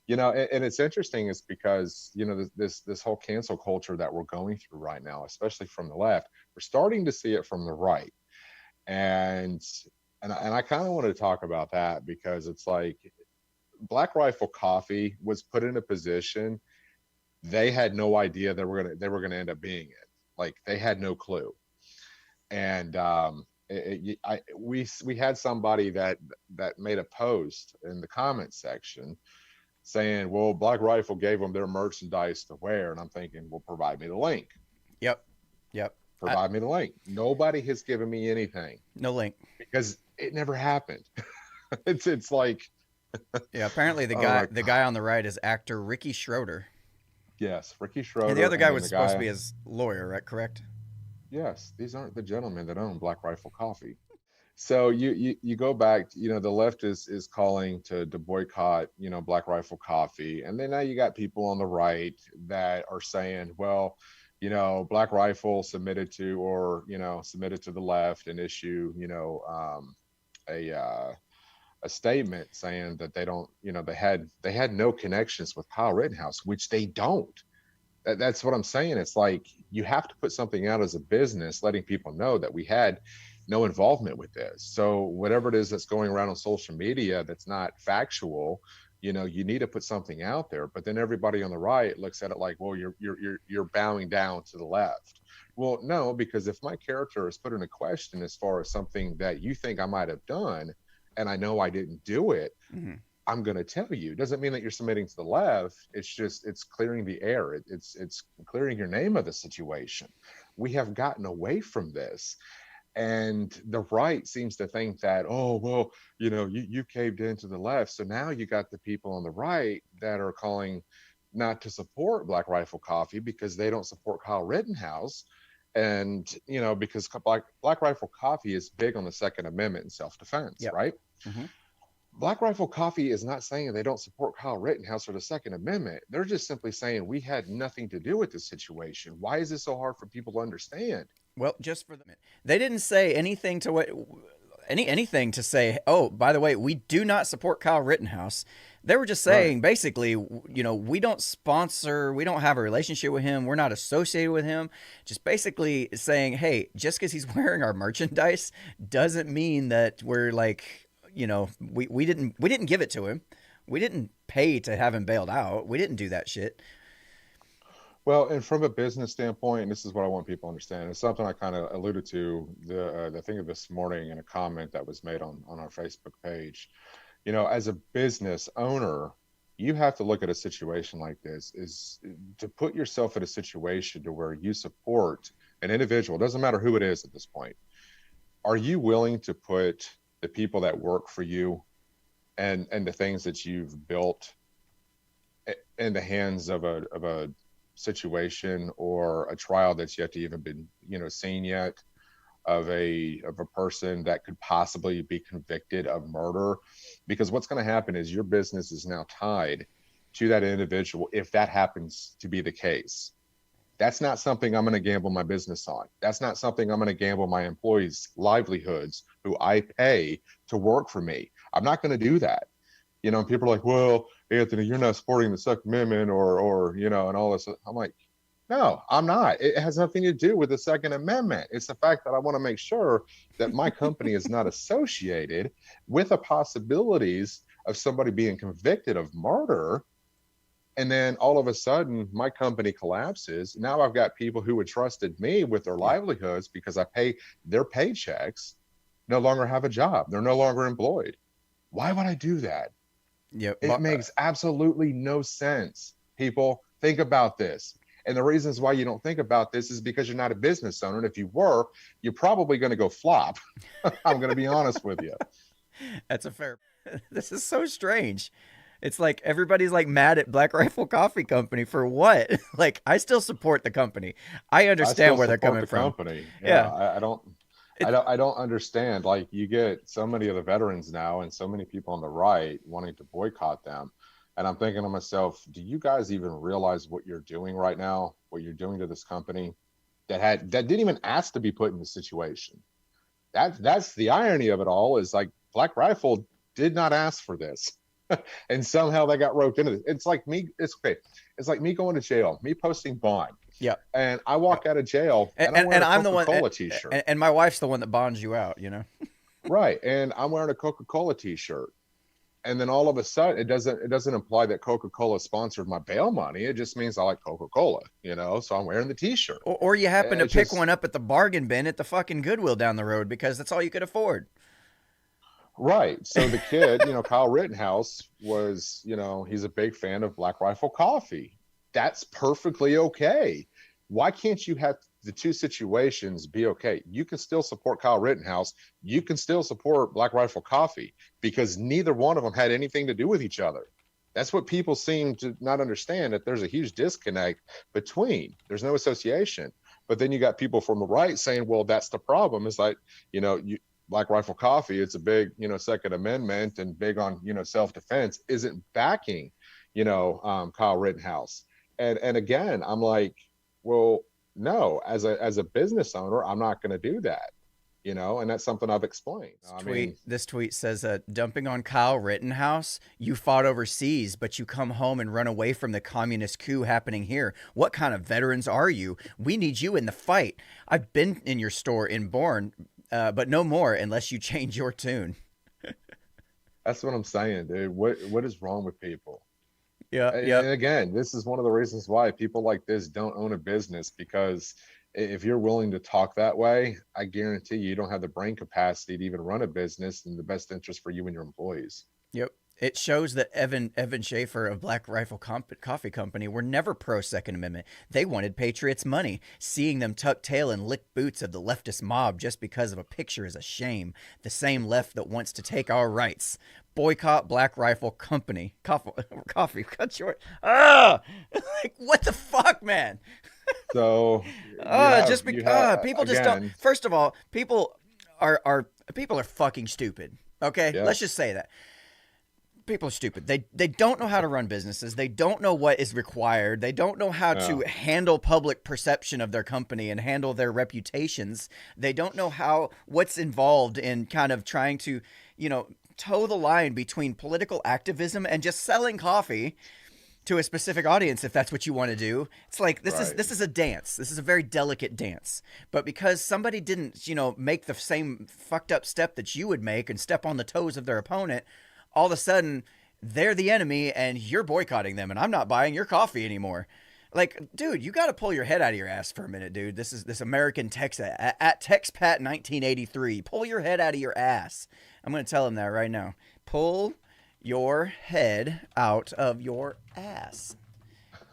And it's interesting is because, this whole cancel culture that we're going through right now, especially from the left, we're starting to see it from the right. And I kind of want to talk about that because it's like Black Rifle Coffee was put in a position they had no idea they were gonna end up being in. Like they had no clue. And we had somebody that made a post in the comment section saying, "Well, Black Rifle gave them their merchandise to wear," and I'm thinking, "Well, provide me the link. Yep. Yep. Provide me the link." Nobody has given me anything No link. because it never happened. It's like, Yeah. Apparently, oh my the god, guy on the right is actor Ricky Schroeder, yes, Ricky and the Schroeder, other and guy then was the supposed to be guy. his lawyer, right? Correct. Yes, these aren't the gentlemen that own Black Rifle Coffee. So you go back, the left is calling to boycott, Black Rifle Coffee, and then now you got people on the right that are saying, well, Black Rifle submitted to the left and issue, a a statement saying that they don't, they had no connections with Kyle Rittenhouse, which they don't. That's what I'm saying. It's like you have to put something out as a business, letting people know that we had no involvement with this. So whatever it is that's going around on social media that's not factual, you need to put something out there. But then everybody on the right looks at it like, well, you're bowing down to the left. Well, no, because if my character is put in a question as far as something that you think I might have done, and I know I didn't do it, Hmm. I'm going to tell you. It doesn't mean that you're submitting to the left. It's just it's clearing the air. It's clearing your name of the situation. We have gotten away from this, and the right seems to think that, oh well, you caved into the left, so now you got the people on the right that are calling not to support Black Rifle Coffee because they don't support Kyle Rittenhouse. And because Black Rifle Coffee is big on the Second Amendment and self-defense, Yep. right? Hmm. Black Rifle Coffee is not saying they don't support Kyle Rittenhouse or the Second Amendment. They're just simply saying we had nothing to do with this situation. Why is this so hard for people to understand? Well, just for the they didn't say anything to what anything to say. Oh, by the way, we do not support Kyle Rittenhouse. They were just Right. saying basically, we don't sponsor, we don't have a relationship with him, we're not associated with him. Just basically saying, hey, just because he's wearing our merchandise doesn't mean that we're like, we didn't give it to him. We didn't pay to have him bailed out. We didn't do that shit. Well, and from a business standpoint, this is what I want people to understand. It's something I kind of alluded to the thing of this morning in a comment that was made on our Facebook page. As a business owner, you have to look at a situation like this is to put yourself in a situation to where you support an individual. Doesn't matter who it is at this point. Are you willing to put the people that work for you and the things that you've built in the hands of a situation or a trial that's yet to even been seen yet, of a person that could possibly be convicted of murder? Because what's going to happen is your business is now tied to that individual if that happens to be the case. That's not something I'm going to gamble my business on. That's not something I'm going to gamble my employees' livelihoods who I pay to work for me. I'm not going to do that. And people are like, well, Anthony, you're not supporting the Second Amendment and all this. I'm like, no, I'm not. It has nothing to do with the Second Amendment. It's the fact that I want to make sure that my company is not associated with the possibilities of somebody being convicted of murder. And then all of a sudden, my company collapses. Now I've got people who entrusted me with their Yeah. livelihoods because I pay their paychecks, no longer have a job. They're no longer employed. Why would I do that? Yeah. It makes absolutely no sense. People, think about this. And the reasons why you don't think about this is because you're not a business owner. And if you were, you're probably going to go flop. I'm going to be honest with you. That's a fair. This is so strange. It's like everybody's like mad at Black Rifle Coffee Company for what? Like I still support the company. I I understand still where they're support coming the from. company. Yeah, Yeah. I don't. I It don't. I don't understand. Like you get so many of the veterans now, and so many people on the right wanting to boycott them, and I'm thinking to myself, do you guys even realize what you're doing right now? What you're doing to this company that didn't even ask to be put in the situation? That's the irony of it all. Is like Black Rifle did not ask for this. And somehow they got roped into this. It's like me. It's okay. It's like me going to jail, me posting bond, Yep. and I Yep. walk out of jail and I'm And wearing a I'm the one, Coca-Cola t-shirt. and my wife's the one that bonds you out. You know. Right. And I'm wearing a Coca-Cola t-shirt. And then all of a sudden it doesn't imply that Coca-Cola sponsored my bail money. It just means I like Coca-Cola, so I'm wearing the t-shirt. Or you happen to It's pick just one up at the bargain bin at the fucking Goodwill down the road because that's all you could afford. right. So the kid, Kyle Rittenhouse was, he's a big fan of Black Rifle Coffee. That's perfectly okay. Why can't you have the two situations be okay? You can still support Kyle Rittenhouse. You can still support Black Rifle Coffee because neither one of them had anything to do with each other. That's what people seem to not understand, that there's a huge disconnect between. There's no association. But then you got people from the right saying, well, that's the problem. It's like, Black Rifle Coffee, it's a big, Second Amendment and big on, self-defense, isn't backing, Kyle Rittenhouse. And again, I'm like, well, no, as a business owner, I'm not going to do that, and that's something I've explained. I mean, This tweet says, dumping on Kyle Rittenhouse, you fought overseas, but you come home and run away from the communist coup happening here. What kind of veterans are you? We need you in the fight. I've been in your store in Bourne, but no more unless you change your tune. that's what I'm saying, dude. What is wrong with people? Yeah, And yep. again, this is one of the reasons why people like this don't own a business, because if you're willing to talk that way, I guarantee you don't have the brain capacity to even run a business in the best interest for you and your employees. Yep. It shows that Evan Schaefer of Black Rifle Coffee Company were never pro Second Amendment. They wanted patriots' money. Seeing them tuck tail and lick boots of the leftist mob just because of a picture is a shame. The same left that wants to take our rights. Boycott Black Rifle Company. Coffee. Cut short. Ah! Like, what the fuck, man? So you have People just don't. again, First of all, people are fucking stupid. Okay, let's yes, just say that people are stupid. They don't know how to run businesses. They don't know what is required. They don't know how to no, handle public perception of their company and handle their reputations. They don't know what's involved in kind of trying to, toe the line between political activism and just selling coffee to a specific audience if that's what you want to do. It's like right. this is a dance. This is a very delicate dance. But because somebody didn't, make the same fucked up step that you would make and step on the toes of their opponent, all of a sudden they're the enemy and you're boycotting them and I'm not buying your coffee anymore. Like, dude, you got to pull your head out of your ass for a minute, dude. This is this American Tex at TexPat 1983. Pull your head out of your ass. I'm going to tell him that right now. Pull your head out of your ass.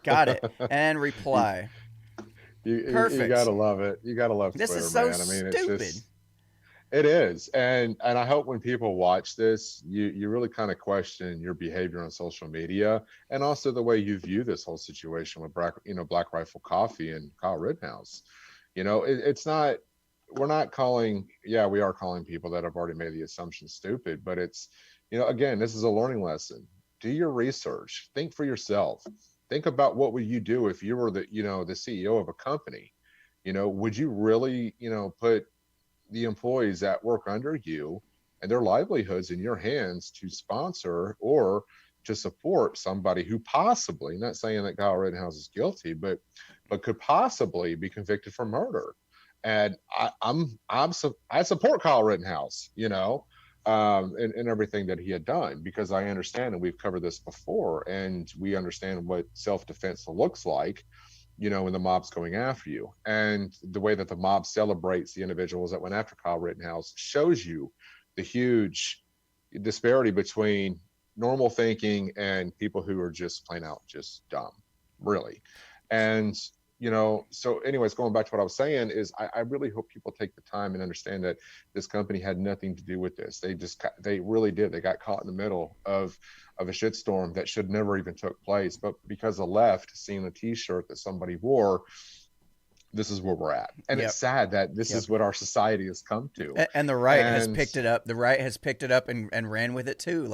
Got it. And you, reply. you Perfect. gotta love it. You gotta love This is Twitter, so man. I mean, it's stupid. just it is. And I hope when people watch this, you really kind of question your behavior on social media and also the way you view this whole situation with Black Rifle Coffee and Kyle Rittenhouse. It's not, we're not calling, yeah, we are calling people that have already made the assumption stupid, but it's, again, this is a learning lesson. Do your research, think for yourself. Think about what would you do if you were the CEO of a company. Would you really, put the employees that work under you and their livelihoods in your hands to sponsor or to support somebody who possibly, not saying that Kyle Rittenhouse is guilty, but could possibly be convicted for murder? And I support Kyle Rittenhouse, and everything that he had done, because I understand, and we've covered this before, and we understand what self-defense looks like, when the mob's going after you. And the way that the mob celebrates the individuals that went after Kyle Rittenhouse shows you the huge disparity between normal thinking and people who are just plain out just dumb, really. And so anyways, going back to what I was saying is I really hope people take the time and understand that this company had nothing to do with this. They really did. They got caught in the middle of a shitstorm that should never even took place. But because the left seeing a t-shirt that somebody wore, this is where we're at. And Yep. it's sad that this Yep. is what our society has come to. And the right has And picked it up. The right has picked it up and ran with it too.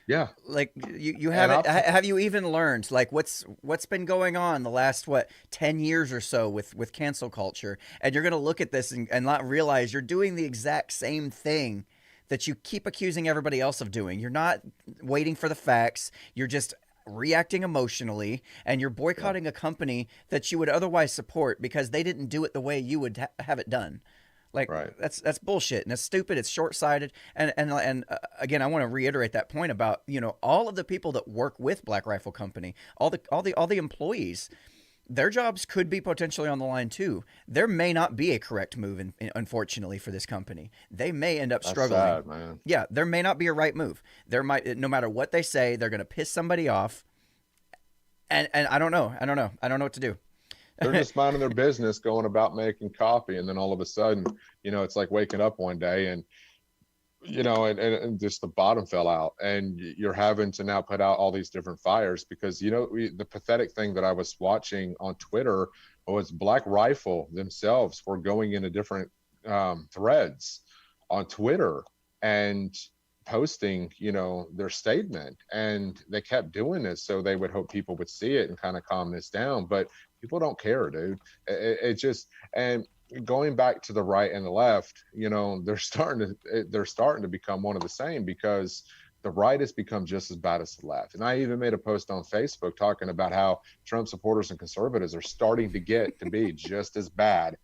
yeah, You and haven't have you even learned like what's been going on the last 10 years or so with cancel culture, and you're gonna look at this and not realize you're doing the exact same thing that you keep accusing everybody else of doing. You're not waiting for the facts. You're just reacting emotionally, and you're Yeah. boycotting a company that you would otherwise support because they didn't do it the way you would have it done. Like, Right. that's bullshit, and it's stupid. It's short sighted. And again, I want to reiterate that point about, all of the people that work with Black Rifle Company, all the employees. Their jobs could be potentially on the line too. There may not be a correct move, unfortunately, for this company. They may end up That's struggling. sad, man. Yeah, there may not be a right move. There might, no matter what they say, they're going to piss somebody off. And I don't know. I don't know what to do. They're just minding their business, going about making coffee, and then all of a sudden, it's like waking up one day and and just the bottom fell out, and you're having to now put out all these different fires because the pathetic thing that I was watching on Twitter was Black Rifle themselves were going into different threads on Twitter and posting their statement, and they kept doing this so they would hope people would see it and kind of calm this down, but people don't care, dude. It just, and going back to the right and the left, they're starting to become one of the same, because the right has become just as bad as the left. And I even made a post on Facebook talking about how Trump supporters and conservatives are starting to get to be just as bad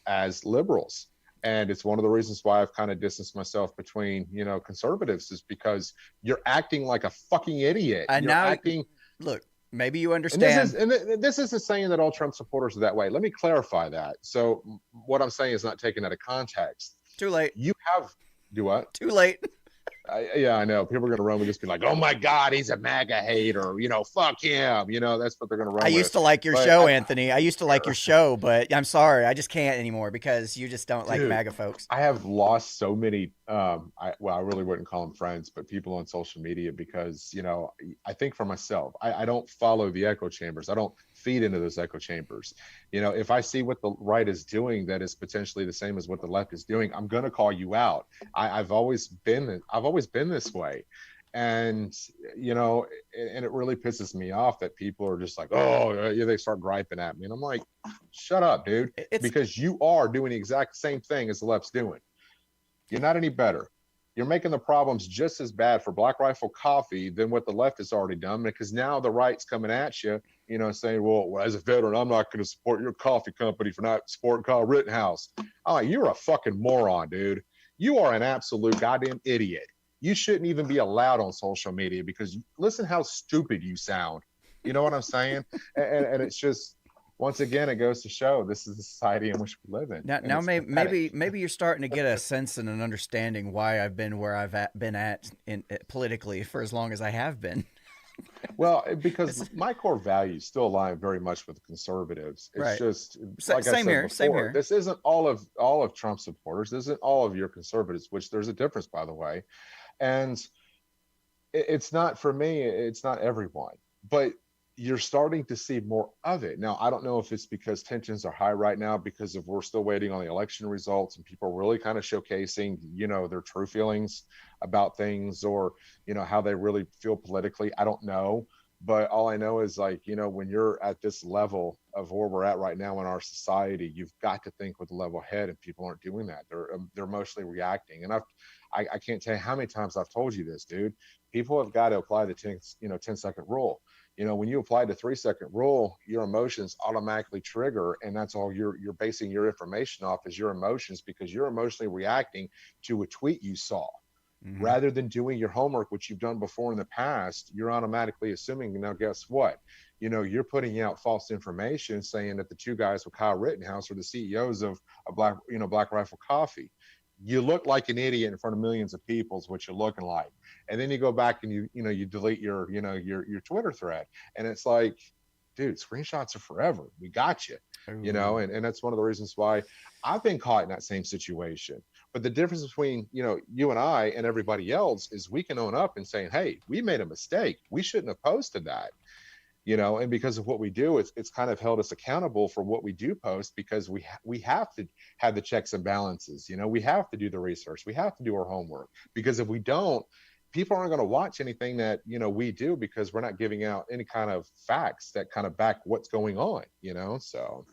as liberals. And it's one of the reasons why I've kind of distanced myself between, conservatives, is because you're acting like a fucking idiot. And You're now, acting. look, maybe you And this understand. is and this isn't saying that all Trump supporters are that way. Let me clarify that. So what I'm saying is not taken out of context. Too late. You have do what? Too late. Yeah, I know. People are going to run with this, be like, "Oh my God, he's a MAGA hater." Fuck him. That's what they're going to I run used with. to like your But show, Anthony. I used to like your show, but I'm sorry, I just can't anymore because you just don't like dude, MAGA folks. I have lost so many. I really wouldn't call them friends, but people on social media, because I think for myself, I don't follow the echo chambers. I don't feed into those echo chambers. If I see what the right is doing that is potentially the same as what the left is doing, I'm going to call you out. I've always been this way. And and it really pisses me off that people are just like, oh yeah, they start griping at me, and I'm like, shut up, dude, It's because you are doing the exact same thing as the left's doing. You're not any better. You're making the problems just as bad for Black Rifle Coffee than what the left has already done, because now the right's coming at you, saying, well, as a veteran, I'm not going to support your coffee company for not supporting Kyle Rittenhouse. Oh, you're a fucking moron, dude. You are an absolute goddamn idiot. You shouldn't even be allowed on social media, because listen how stupid you sound. You know what I'm saying? And it's just, once again, it goes to show this is the society in which we live in, now. and Now, it's pathetic. maybe you're starting to get a sense and an understanding why I've been where been at in politically for as long as I have been. Well, because It's my core values still align very much with the conservatives. It's right. just like I Same said here. Same before, here. this isn't all of Trump supporters. This isn't all of your conservatives, which there's a difference, by the way. And it's not, for me, it's not everyone, but you're starting to see more of it. Now, I don't know if it's because tensions are high right now, because if we're still waiting on the election results and people are really kind of showcasing, their true feelings about things, or, how they really feel politically. I don't know. But all I know is, like, when you're at this level of where we're at right now in our society, you've got to think with a level head, and people aren't doing that. They're emotionally reacting. And I can't tell you how many times I've told you this, dude. People have got to apply the 10-second rule. When you apply the 3-second rule, your emotions automatically trigger, and that's all you're basing your information off, is your emotions, because you're emotionally reacting to a tweet you saw. Hmm. Rather than doing your homework, which you've done before in the past, you're automatically assuming. Now, guess what? You're putting out false information saying that the two guys with Kyle Rittenhouse are the CEOs of Black Rifle Coffee. You look like an idiot in front of millions of people, is what you're looking like. And then you go back and you delete your Twitter thread, and it's like, dude, screenshots are forever. We got you. Ooh. And that's one of the reasons why I've been caught in that same situation. But the difference between you and I and everybody else is we can own up and saying, hey, we made a mistake. We shouldn't have posted that. And because of what we do, it's kind of held us accountable for what we do post, because we have to have the checks and balances. We have to do the research. We have to do our homework, because if we don't, people aren't going to watch anything that we do, because we're not giving out any kind of facts that kind of back what's going on. So